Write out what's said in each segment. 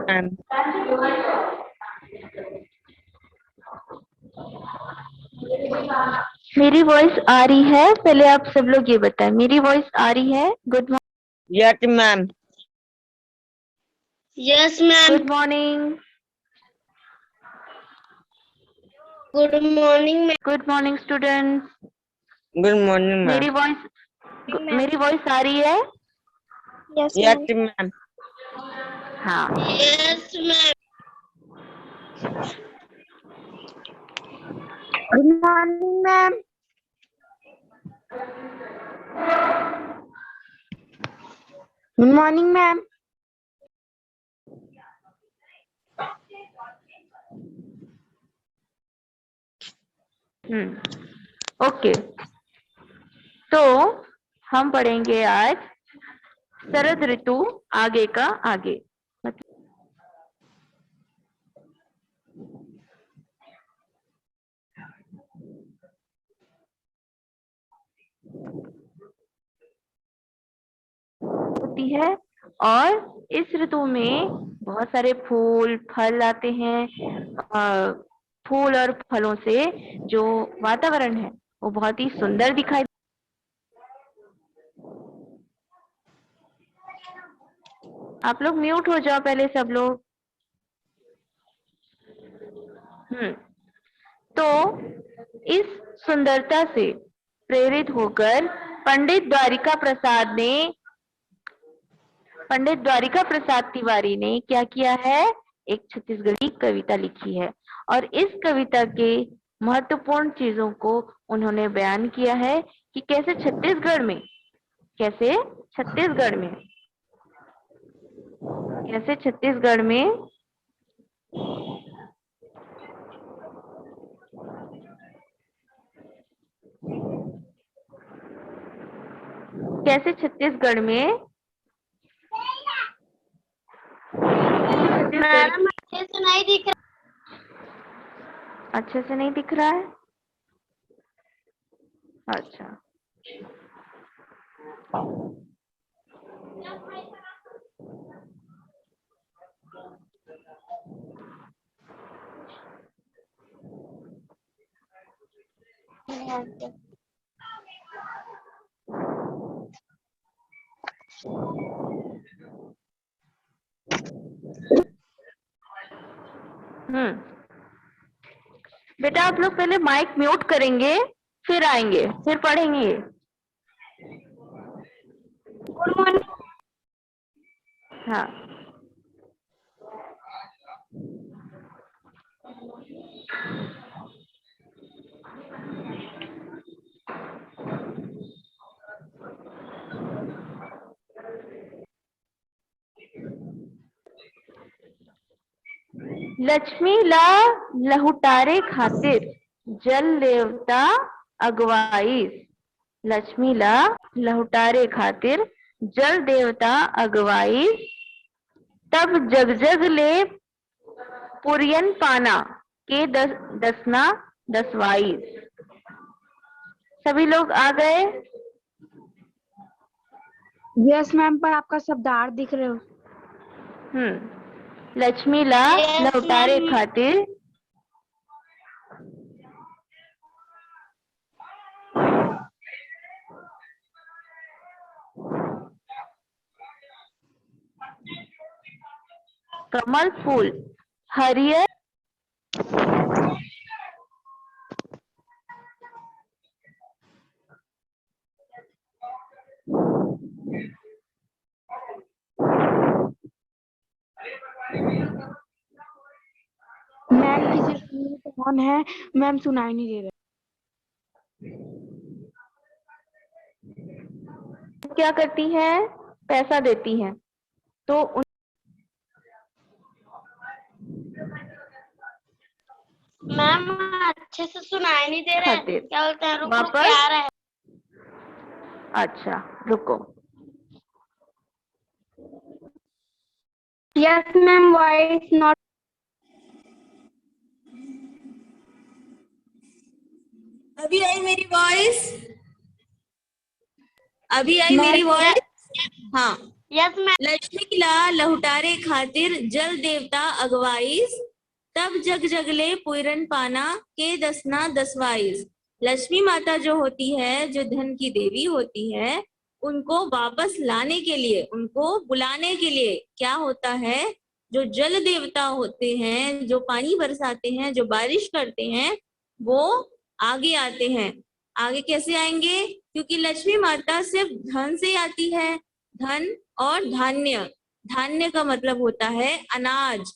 Ma'am. मेरी voice आ रही है? पहले आप सब लोग ये बताएं, मेरी वॉइस आ रही है? Good morning. Yes ma'am. Yes ma'am. Good morning. Good morning ma'am. Good morning students. Good morning ma'am. मेरी वॉइस आ रही है? Yes yes ma'am. हाँ। Yes ma'am. Good morning ma'am. Good morning ma'am. Okay, तो हम पढ़ेंगे आज शरद ऋतु आगे का आगे। होती है और इस ऋतु में बहुत सारे फूल फल आते हैं। फूल और फलों से जो वातावरण है वो बहुत ही सुंदर दिखाई। आप लोग म्यूट हो जाओ पहले सब लोग। तो इस सुंदरता से प्रेरित होकर पंडित द्वारिका प्रसाद तिवारी ने क्या किया है? एक छत्तीसगढ़ी कविता लिखी है और इस कविता के महत्वपूर्ण चीजों को उन्होंने बयान किया है कि कैसे छत्तीसगढ़ में कैसे छत्तीसगढ़ में मैडम अच्छे से नहीं दिख रहा। अच्छे से नहीं दिख रहा है? अच्छा, बेटा आप लोग पहले माइक म्यूट करेंगे, फिर आएंगे, फिर पढ़ेंगे। Good morning. हाँ, लक्ष्मी ला लहुटारे खातिर जल देवता अगवाईस। लक्ष्मी ला लहुटारे खातिर जल देवता अगवाईस। तब जग जग ले पुरियन पाना के दसना दसवाईस। सभी लोग आ गए? यस मैम, पर आपका शब्दार्थ दिख रहे हो। लक्ष्मी ला Yes, लहुटारे ma'am. खातिर कमल फूल हरियर मैम किसी कौन है? मैम सुनाई नहीं दे रहा। क्या करती हैं? पैसा देती हैं। तो मैम अच्छे से सुनाई नहीं दे रहा है। खातिर क्या बोलते हैं? रुक रुक वापस के आ रहा है। अच्छा रुको। Yes ma'am, voice not. अभी आई मेरी वॉइस? अभी आई मेरी वॉइस? हाँ। Yes ma'am. लक्ष्मी ला लहुटारे खातिर जल देवता अगवाईस, तब जग जगले पुरन पाना के दसना दसवाईस। लक्ष्मी माता जो होती है, जो धन की देवी होती है, उनको वापस लाने के लिए, उनको बुलाने के लिए क्या होता है, जो जल देवता होते हैं, जो पानी बरसाते हैं, जो बारिश करते हैं, वो आगे आते हैं। आगे कैसे आएंगे? क्योंकि लक्ष्मी माता सिर्फ धन से आती है, धन और धान्य। धान्य का मतलब होता है अनाज,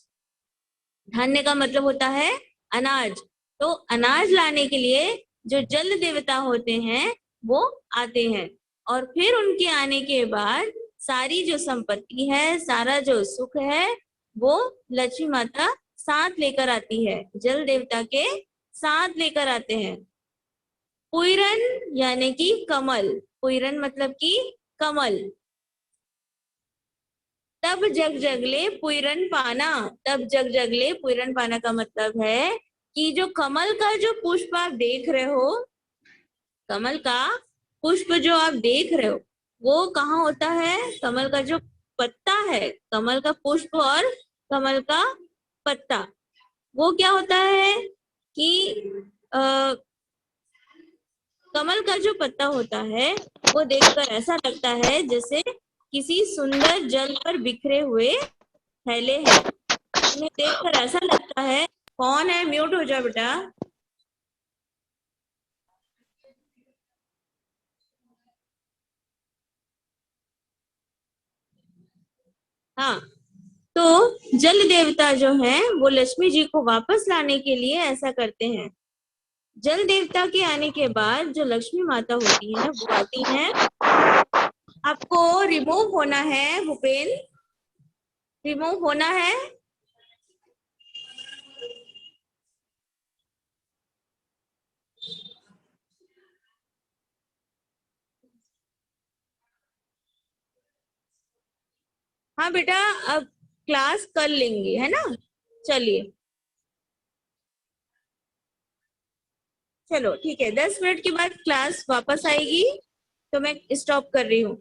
धान्य का मतलब होता है अनाज। तो अनाज लाने के लिए जो जल देवता होते हैं वो आते हैं, और फिर उनके आने के बाद सारी जो संपत्ति है, सारा जो सुख है, वो लक्ष्मी माता साथ लेकर आती है, जल देवता के साथ लेकर आते हैं। पुरन यानी कि कमल, पुरन मतलब कि कमल। तब जग जगले पुरन पाना, तब जग जगले पुरन पाना का मतलब है कि जो कमल का जो पुष्प आप देख रहे हो, कमल का पुष्प जो आप देख रहे हो, वो कहाँ होता है? कमल का जो पत्ता है, कमल का पुष्प और कमल का पत्ता, वो क्या होता है कि कमल का जो पत्ता होता है वो देखकर ऐसा लगता है जैसे किसी सुंदर जल पर बिखरे हुए थैले हैं। उन्हें देखकर ऐसा लगता है, कौन है? म्यूट हो जा बेटा। हाँ, तो जल देवता जो हैं वो लक्ष्मी जी को वापस लाने के लिए ऐसा करते हैं। जल देवता के आने के बाद जो लक्ष्मी माता होती हैं वो आती हैं। आपको रिमूव होना है भूपेन, रिमूव होना है। हाँ बेटा, अब क्लास कर लेंगे, है ना? चलिए, चलो ठीक है, 10 मिनट के बाद क्लास वापस आएगी तो मैं स्टॉप कर रही हूँ,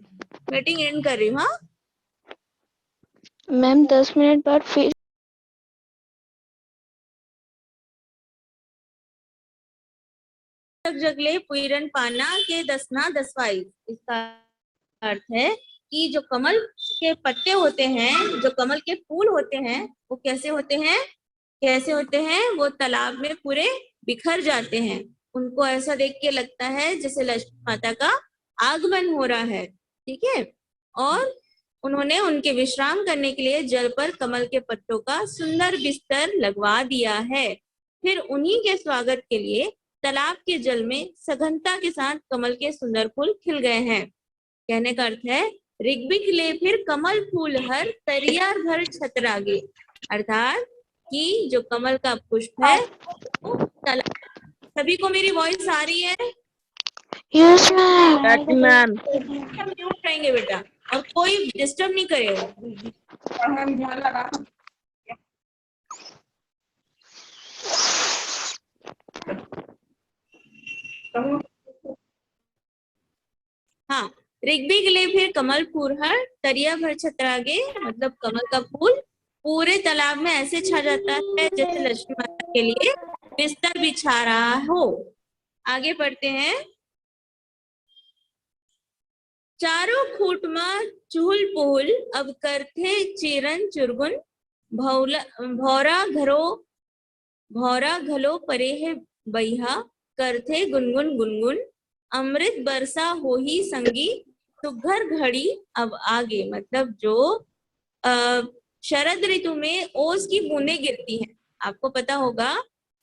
मीटिंग एंड कर रही हूँ। हाँ मैम 10 मिनट बाद फिर जग जगले पुरन पाना के दसना दसवाई। इसका अर्थ है कि जो कमल के पत्ते होते हैं, जो कमल के फूल होते हैं, वो कैसे होते हैं? कैसे होते हैं? वो तालाब में पूरे बिखर जाते हैं। उनको ऐसा देख के लगता है जैसे लक्ष्मी माता का आगमन हो रहा है, ठीक है? और उन्होंने उनके विश्राम करने के लिए जल पर कमल के पत्तों का सुंदर बिस्तर लगवा दिया है। फिर उन्हीं के स्वागत के लिए तालाब के जल में सघनता के साथ कमल के सुंदर फूल खिल गए हैं। कहने का अर्थ है, ऋग्विक ले फिर कमल फूल हर तरियार भर छतरागे, अर्थात कि जो कमल का पुष्प है वो सभी को मेरी वॉइस आ रही है? Yes ma'am. Yes ma'am. सब म्यूट रहेंगे बेटा, और कोई डिस्टर्ब नहीं करेगा। हाँ, ऋग्वेद ले फिर कमल फूल हर तरिया भर छतरागे, मतलब कमल का फूल पूरे तालाब में ऐसे छा जाता है जैसे लक्ष्मी माता के लिए बिस्तर बिछा रहा हो। आगे बढ़ते हैं। चारों खूट में चूल पुहल अब करथे चिरन चुरगुन, भौरा घलो परे है बहिहा, करथे गुनगुन गुनगुन, अमृत बरसा हो ही संगी, सुघर घड़ी अब आगे। मतलब जो शरद ऋतु में ओस की बूंदें गिरती हैं, आपको पता होगा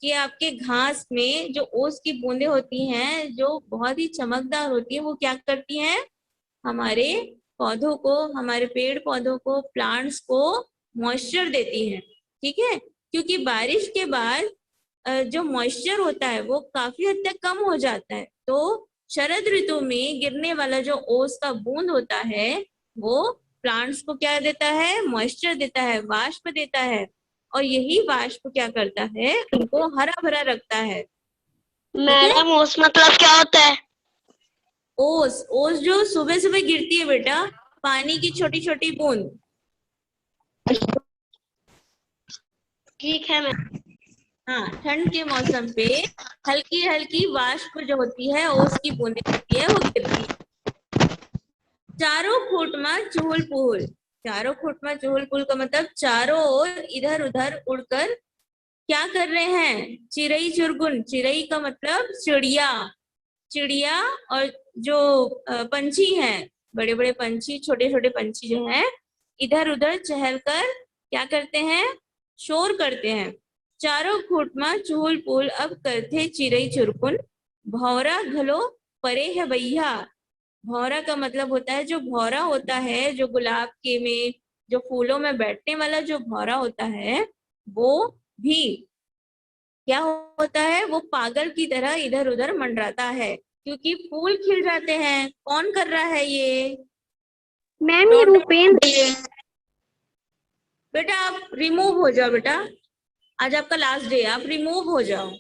कि आपके घास में जो ओस की बूंदें होती हैं, जो बहुत ही चमकदार होती है, वो क्या करती हैं? हमारे पौधों को, हमारे पेड़ पौधों को, प्लांट्स को मॉइस्चर देती हैं, ठीक है? क्योंकि बारिश के बाद जो मॉइस्चर होता है वो काफी हद तक कम हो जाता है, तो शरद ऋतु में गिरने वाला जो ओस का बूंद होता है वो प्लांट्स को क्या देता है? मॉइस्चर देता है, वाष्प देता है, और यही वाष्प क्या करता है? उनको हरा भरा रखता है। मैडम ओस मतलब क्या होता है? ओस, ओस जो सुबह सुबह गिरती है बेटा, पानी की छोटी छोटी बूंद। ठीक है मैम। हाँ, ठंड के मौसम पे हल्की हल्की वाष्प जो होती है, ओस की बूंदें होती है, वो गिरती है। चारों फुट में चुहुल पुहुल। चारों फुट में चुहुल पुहुल का मतलब चारों ओर इधर उधर उड़कर क्या कर रहे हैं? चिड़ई चुरगुन। चिड़ई का मतलब चिड़िया। चिड़िया और जो पंछी हैं, बड़े बड़े पंछी, छोटे छोटे पंछी जो हैं, इधर उधर चहलकर क्या करते हैं? शोर करते हैं। चारों खूट में चुहुल पुल अब करते चिड़ई चुरकुन। भौरा घलो परे है भैया। भौरा का मतलब होता है, जो भौरा होता है, जो गुलाब के में जो फूलों में बैठने वाला जो भौरा होता है, वो भी क्या होता है? वो पागल की तरह इधर उधर मंडराता है, क्योंकि फूल खिल जाते हैं। कौन कर रहा है ये? मैम ये रूपेंद्र। बेटा आप रिमूव हो जाओ बेटा, आज आपका लास्ट डे है, आप रिमूव हो जाओ,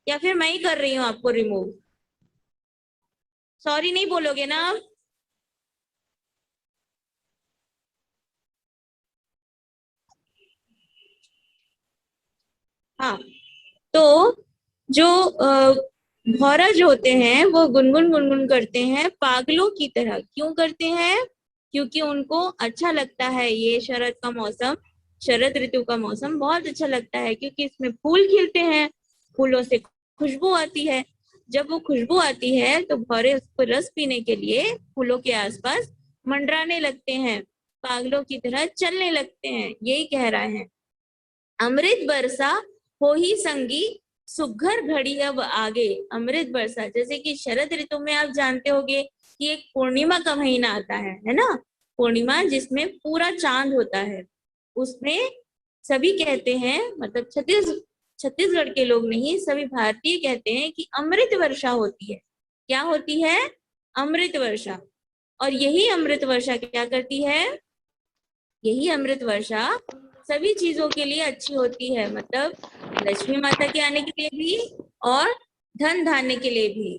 या फिर मैं ही कर रही हूँ आपको रिमूव। सॉरी नहीं बोलोगे ना आप? हाँ, तो जो भौरा जो होते हैं वो गुनगुन गुनगुन करते हैं पागलों की तरह। क्यों करते हैं? क्योंकि उनको अच्छा लगता है ये शरद का मौसम, शरद ऋतु का मौसम बहुत अच्छा लगता है, क्योंकि इसमें फूल खिलते हैं, फूलों से खुशबू आती है। जब वो खुशबू आती है तो भौरे उसको रस पीने के लिए फूलों के आसपास मंडराने लगते हैं, पागलों की तरह चलने लगते हैं। यही कह रहा है। अमृत बरसा हो ही संगी, सुघर घड़ी अब आगे। अमृत बरसा, जैसे कि शरद ऋतु में आप जानते होंगे कि एक पूर्णिमा का महीना आता है ना? पूर्णिमा जिसमें पूरा चांद होता है, उसमें सभी कहते हैं, मतलब छत्तीसगढ़ के लोग नहीं, सभी भारतीय कहते हैं कि अमृत वर्षा होती है। क्या होती है? अमृत वर्षा। और यही अमृत वर्षा क्या करती है? यही अमृत वर्षा सभी चीजों के लिए अच्छी होती है, मतलब लक्ष्मी माता के आने के लिए भी और धन धान्य के लिए भी।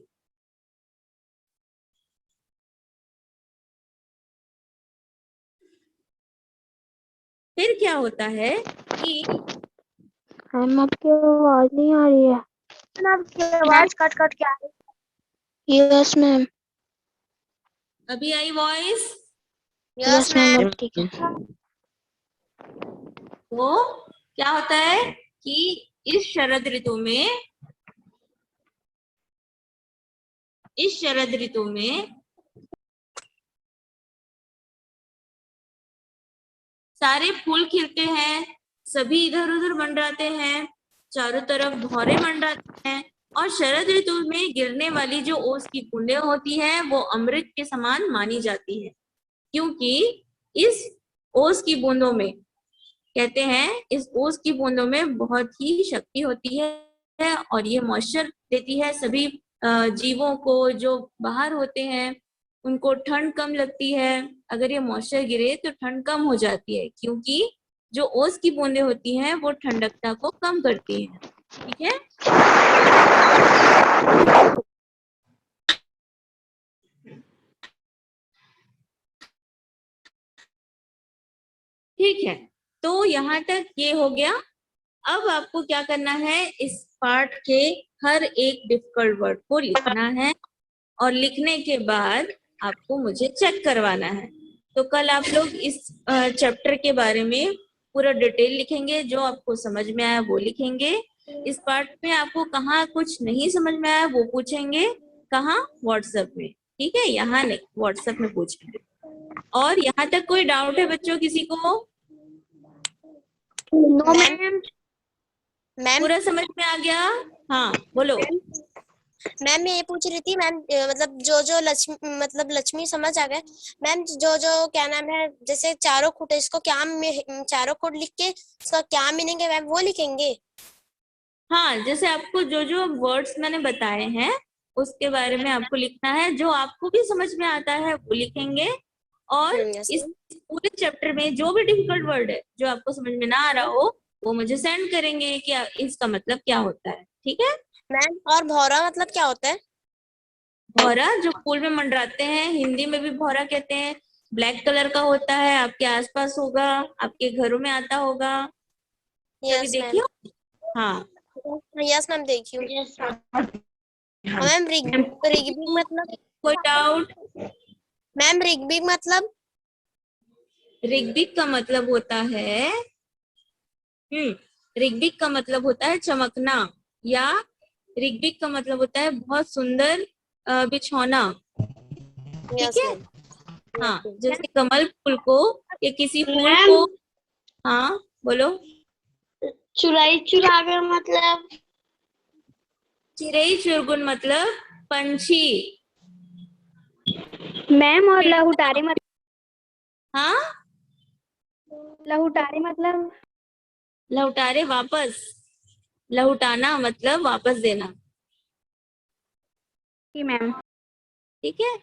फिर क्या होता है कि मैम आपकी आवाज नहीं आ रही है। आपकी आवाज कट कट के आ रही है। Yes ma'am. अभी आई वॉइस? यस मैम ठीक है। तो क्या होता है कि इस शरद ऋतु में सारे फूल खिलते हैं, सभी इधर उधर मंडराते हैं, चारों तरफ भौरे मंडराते हैं, और शरद ऋतु में गिरने वाली जो ओस की बूंदें होती हैं वो अमृत के समान मानी जाती है, क्योंकि इस ओस की बूंदों में, कहते हैं इस ओस की बूंदों में बहुत ही शक्ति होती है, और ये मॉइस्चर देती है सभी जीवों को जो बाहर होते हैं, उनको ठंड कम लगती है। अगर ये मॉइस्चर गिरे तो ठंड कम हो जाती है, क्योंकि जो ओस की बूंदें होती हैं वो ठंडकता को कम करती हैं। ठीक है? ठीक है, तो यहाँ तक ये हो गया। अब आपको क्या करना है? इस पार्ट के हर एक डिफिकल्ट वर्ड को लिखना है, और लिखने के बाद आपको मुझे चेक करवाना है। तो कल आप लोग इस चैप्टर के बारे में पूरा डिटेल लिखेंगे, जो आपको समझ में आया वो लिखेंगे। इस पार्ट में आपको कहाँ कुछ नहीं समझ में आया वो पूछेंगे। कहाँ? व्हाट्सएप में। ठीक है? यहाँ नहीं, व्हाट्सएप में पूछेंगे। और यहाँ तक कोई डाउट है बच्चों किसी को? No ma'am. पूरा समझ में आ गया? हाँ बोलो। मैम मैं ये पूछ रही थी मैम, मतलब जो लक्ष्मी समझ आ गए मैम। जो क्या नाम है, जैसे चारों खुट, इसको क्या चारों खुट लिख के इसका क्या मीनिंग है मैम, वो लिखेंगे? हाँ, जैसे आपको जो जो वर्ड्स मैंने बताए हैं उसके बारे में आपको लिखना है, जो आपको भी समझ में आता है वो लिखेंगे। और इस पूरे चैप्टर में जो भी डिफिकल्ट वर्ड है जो आपको समझ में ना आ रहा हो वो मुझे सेंड करेंगे कि इसका मतलब क्या होता है। ठीक है। मैम और भौरा मतलब क्या होता है? भौरा जो फूल में मंडराते हैं, हिंदी में भी भौरा कहते हैं। ब्लैक कलर का होता है, आपके आसपास होगा, आपके घरों में आता होगा, कभी यस मैम। देखी हो? हाँ, यस मैम, देखी हूँ। मैम ऋग्वेद मतलब? कोई डाउट? मैम ऋग्वेद मतलब? ऋग्वेद का मतलब होता है ऋग्वेद का मतलब होता है चमकना, या ऋग्वेद का मतलब होता है बहुत सुंदर बिछौना। ठीक यस है। मैम। हाँ, जैसे कमल फूल को या किसी फूल को। हाँ बोलो। चुराई चुरागर मतलब? चिरई चुरगुन मतलब पंछी। मैम और लहुटारे मतलब? हाँ, लहुटारे मतलब? लहुटारे वापस, लहुटाना मतलब वापस देना। जी मैम। ठीक है,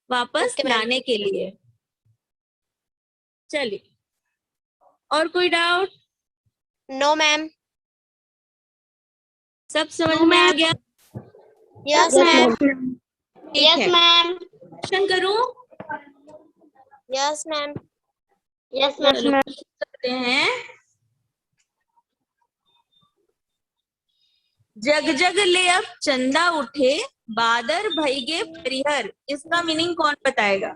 वापस ओके मैम। लाने के लिए। चलिए, और कोई डाउट? No ma'am. सब समझ में आ गया? Yes ma'am. ठीक है, क्वेश्चन करूं? Yes ma'am. चलो करते हैं। जग जग ले अब चंदा उठे, बादर भइगे परिहर, इसका मीनिंग कौन बताएगा?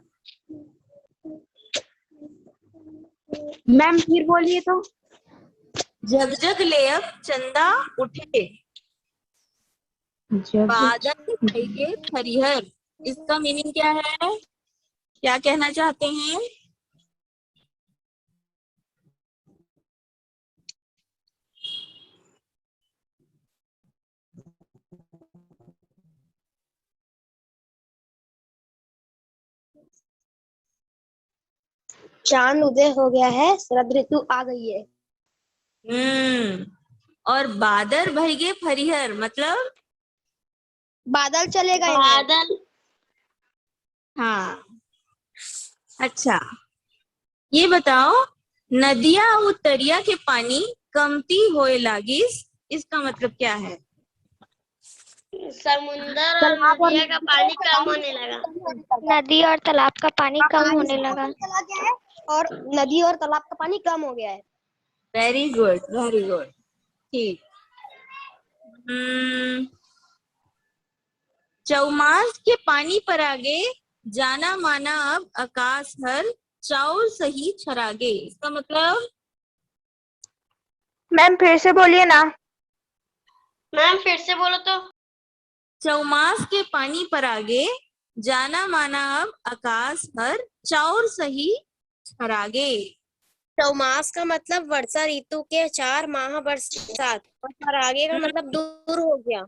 मैम फिर बोलिए तो। जग जग ले अब चंदा उठे, बादल भइगे परिहर, इसका मीनिंग क्या है? क्या कहना चाहते हैं? चांद उदय हो गया है, शरद ऋतु आ गई है। और बादर भइगे फरिहर मतलब? बादल चले गए हैं। हाँ, अच्छा, ये बताओ, नदिया और दरिया के पानी कमती होए लागिस, इसका मतलब क्या है? समुंदर और नदिया का पानी कम होने लगा। नदी और तालाब का पानी कम होने लगा। चला गया है और नदी और तालाब का पानी कम हो गया है। Very good, very good. ठीक। चौमास के पानी पर आगे, जाना माना अब आकाश हर, चाउर सही छरागे, इसका मतलब? मैम फिर से बोलिए ना। मैम फिर से बोलो तो। चौमास के पानी पर आगे, जाना माना अब आकाश हर, चाउर सही छरागे। चौमास का मतलब वर्षा ऋतु के 4 माह बरसात, और परागे का मतलब दूर हो गया।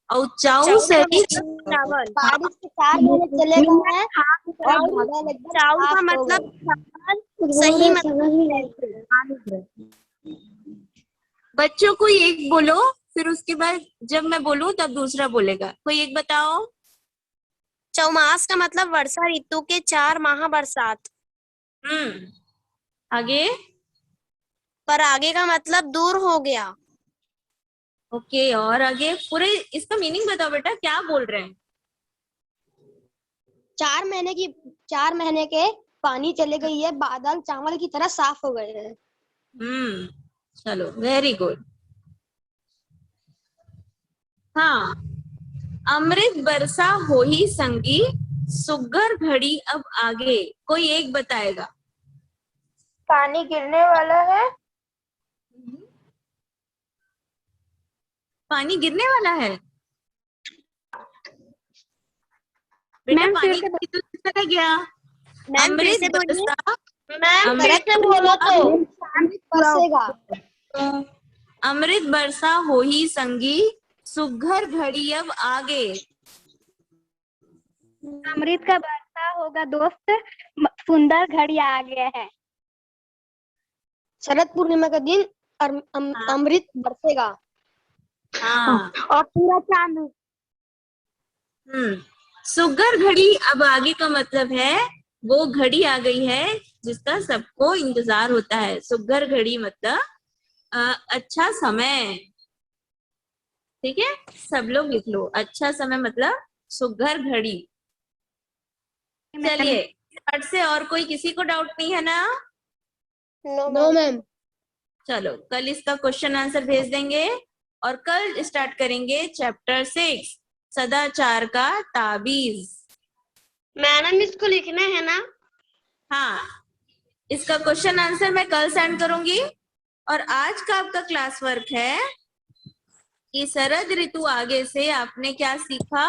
और चाउ चावल का सही मतलब चावल। बारिश के 4 महीने चले गए हैं और बादल एकदम चावल का मतलब चावल सही मतलब। बच्चों कोई एक बोलो, फिर उसके बाद जब मैं बोलूं तब दूसरा बोलेगा। कोई एक बताओ। चौमास का मतलब वर्षा ऋतु के 4 माह बरसात। आगे? पर आगे का मतलब दूर हो गया। ओके, और आगे पूरे इसका मीनिंग बताओ बेटा, क्या बोल रहे हैं? 4 महीने के पानी चले गई है, बादल चावल की तरह साफ हो गए हैं। चलो, वेरी गुड। हाँ, अमृत बरसा हो ही संगी, सुग्घर घड़ी अब आगे, कोई एक बताएगा। पानी गिरने वाला है। पानी गिरने वाला है? बेटा पानी की तो चला गया। मैम फिर अमृत से बोलिए। बरसा, मैम फिर से बोलो तो। बरसेगा। अमृत बरसा हो ही संगी, सुघर घड़ी अब आगे। अमृत का बरसा होगा दोस्त, सुंदर घड़ी आ गया है। शरद पूर्णिमा का दिन अमृत बरसेगा। हाँ, और पूरा चांद। सुघर घड़ी अब आगे का मतलब है वो घड़ी आ गई है जिसका सबको इंतजार होता है। सुघर घड़ी मतलब अच्छा समय। ठीक है, सब लोग लिख लो। अच्छा समय मतलब सुघर घड़ी। चलिए पार्ट से और कोई किसी को डाउट नहीं है ना? No ma'am. चलो कल इसका क्वेश्चन आंसर भेज देंगे और कल स्टार्ट करेंगे चैप्टर 6 सदाचार का ताबीज। मैडम इसको लिखना है ना? हाँ, इसका क्वेश्चन आंसर मैं कल सेंड करूंगी। और आज का आपका क्लास वर्क है कि शरद ऋतु आगे से आपने क्या सीखा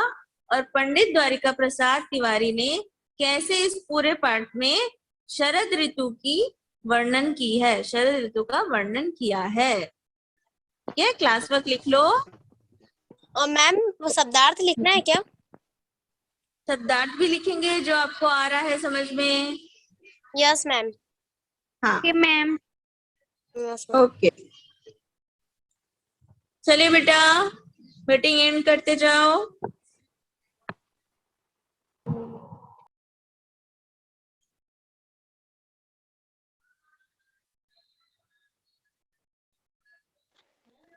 और पंडित द्वारिका प्रसाद तिवारी ने कैसे इस पूरे पाठ में शरद ऋतु की वर्णन की है, शरद ऋतु का वर्णन किया है। ये क्लास वर्क लिख लो। और मैम वो शब्दार्थ लिखना है क्या? शब्दार्थ भी लिखेंगे जो आपको आ रहा है समझ में। Yes ma'am. हाँ okay ma'am. Yes ma'am. Okay, चलिए बेटा मीटिंग एंड करते जाओ।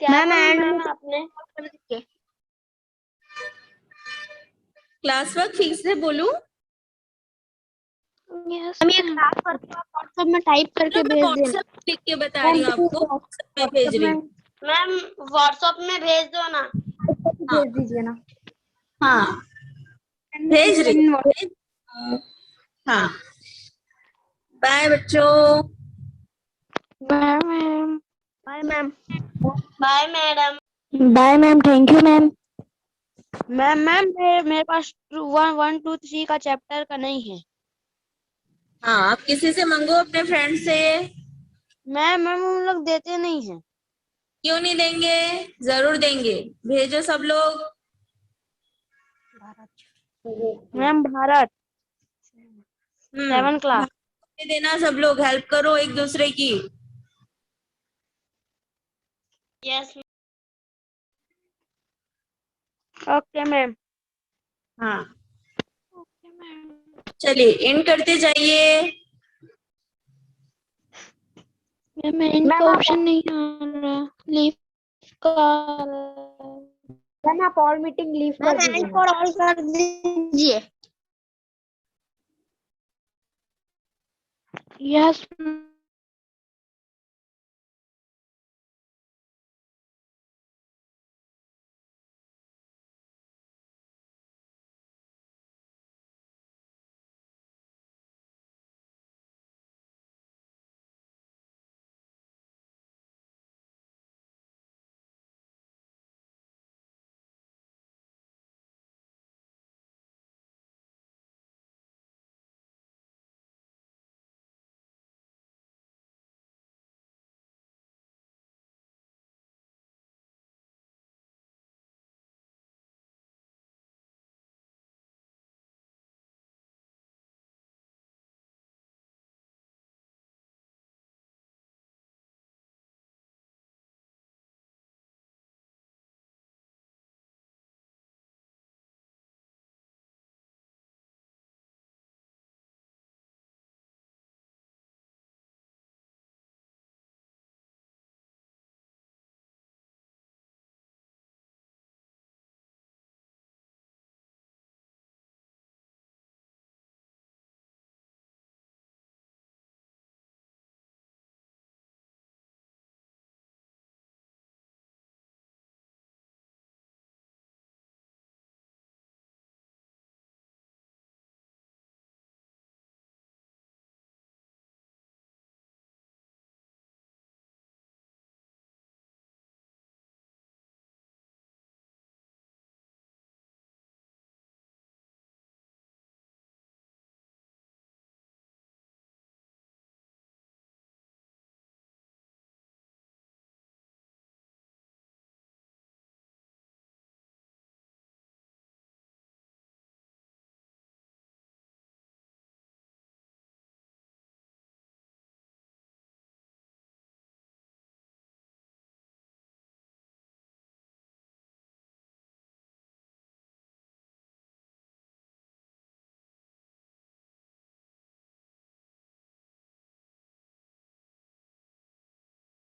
मैम मैम आपने क्लास वर्क ठीक से बोलूं? हम ये क्लास वर्क व्हाट्सएप में टाइप करके मैं भेज देना। व्हाट्सएप लिख के बता रही हूँ आपको, WhatsApp में भेज रही हूँ। मैम व्हाट्सएप में भेज दो ना। हाँ भेज दीजिए ना। हाँ भेज रही हूँ। हाँ बाय बच्चों। Bye ma'am. Bye ma'am. Bye madam. Bye ma'am, thank you ma'am. Ma'am मेरे पास 1 2 3 का चैप्टर का नहीं है। हाँ आप किसी से मंगो, अपने फ्रेंड से। मैम उन लोग देते नहीं है। क्यों नहीं देंगे, जरूर देंगे, भेजो सब लोग। Ma'am Bharat 7 class. दे देना सब लोग, हेल्प करो एक दूसरे की। Yes okay ma'am. हाँ चलिए एंड करते जाइए। मैम इनका ऑप्शन नहीं आ रहा, लीव का। मैम आप ऑल मीटिंग लीव कर मैम दीजिए एंड फॉर ऑल कर दीजिए। यस